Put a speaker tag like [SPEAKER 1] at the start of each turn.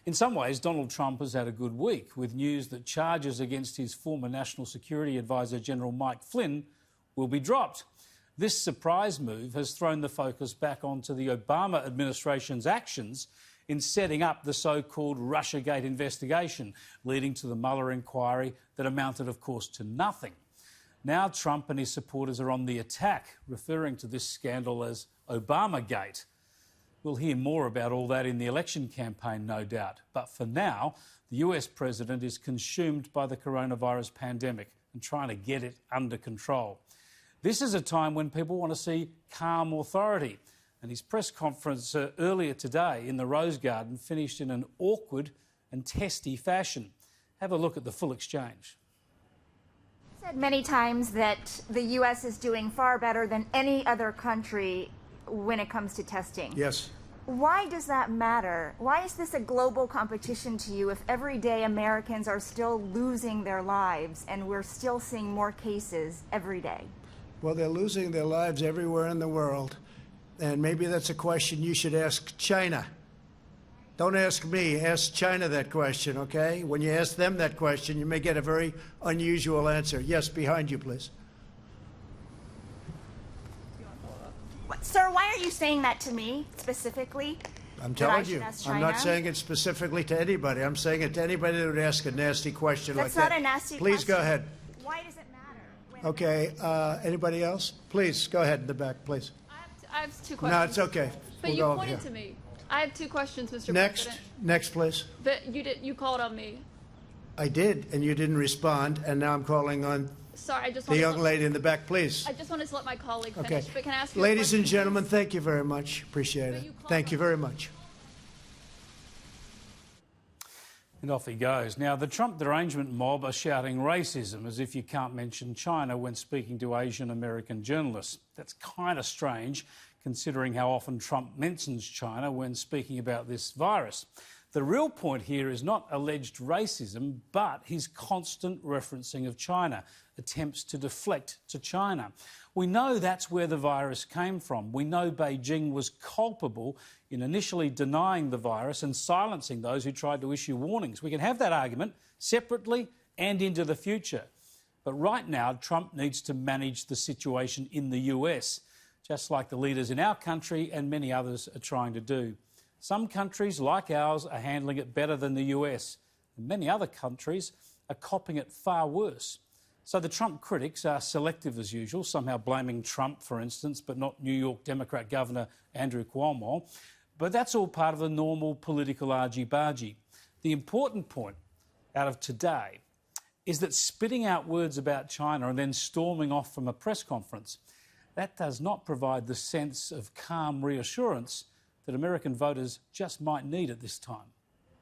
[SPEAKER 1] In some ways, Donald Trump has had a good week, with news that charges against his former National Security Advisor General Mike Flynn will be dropped. This surprise move has thrown the focus back onto the Obama administration's actions in setting up the so-called Russiagate investigation, leading to the Mueller inquiry that amounted, of course, to nothing. Now Trump and his supporters are on the attack, referring to this scandal as Obamagate. We'll hear more about all that in the election campaign, no doubt. But for now, the US president is consumed by the coronavirus pandemic and trying to get it under control. This is a time when people want to see calm authority. And his press conference earlier today in the Rose Garden finished in an awkward and testy fashion. Have a look at the full exchange.
[SPEAKER 2] Said many times that the U.S. is doing far better than any other country when it comes to testing.
[SPEAKER 3] Yes.
[SPEAKER 2] Why does that matter? Why is this a global competition to you if every day Americans are still losing their lives and we're still seeing more cases every day?
[SPEAKER 3] Well, they're losing their lives everywhere in the world. And maybe that's a question you should ask China. Don't ask me, ask China that question, okay? When you ask them that question, you may get a very unusual answer. Yes, behind you, please.
[SPEAKER 2] Sir, why are you saying that to me specifically?
[SPEAKER 3] I'm telling you, I'm not saying it specifically to anybody. I'm saying it to anybody that would ask a nasty question like that.
[SPEAKER 2] That's not a nasty question.
[SPEAKER 3] Please go ahead.
[SPEAKER 2] Why does it matter?
[SPEAKER 3] Okay, anybody else? Please, go ahead in the back, please.
[SPEAKER 4] I have two questions.
[SPEAKER 3] No, it's okay.
[SPEAKER 4] But you pointed to me. I have two questions, Mr. President.
[SPEAKER 3] Next, please.
[SPEAKER 4] But you called on me.
[SPEAKER 3] I did, and you didn't respond, and now I'm calling on
[SPEAKER 4] Sorry, I just
[SPEAKER 3] the young lady in the back, please.
[SPEAKER 4] I just wanted to let my colleague finish,
[SPEAKER 3] Okay.
[SPEAKER 4] but can I ask you
[SPEAKER 3] Ladies and
[SPEAKER 4] please?
[SPEAKER 3] gentlemen, thank you very much. Appreciate it. Thank you very much.
[SPEAKER 1] And off he goes. Now, the Trump derangement mob are shouting racism as if you can't mention China when speaking to Asian American journalists. That's kind of strange, considering how often Trump mentions China when speaking about this virus. The real point here is not alleged racism, but his constant referencing of China, attempts to deflect to China. We know that's where the virus came from. We know Beijing was culpable in initially denying the virus and silencing those who tried to issue warnings. We can have that argument separately and into the future. But right now, Trump needs to manage the situation in the US, just like the leaders in our country and many others are trying to do. Some countries, like ours, are handling it better than the US, and many other countries are copying it far worse. So the Trump critics are selective as usual, somehow blaming Trump, for instance, but not New York Democrat Governor Andrew Cuomo. But that's all part of the normal political argy-bargy. The important point out of today is that spitting out words about China and then storming off from a press conference, that does not provide the sense of calm reassurance that American voters just might need at this time.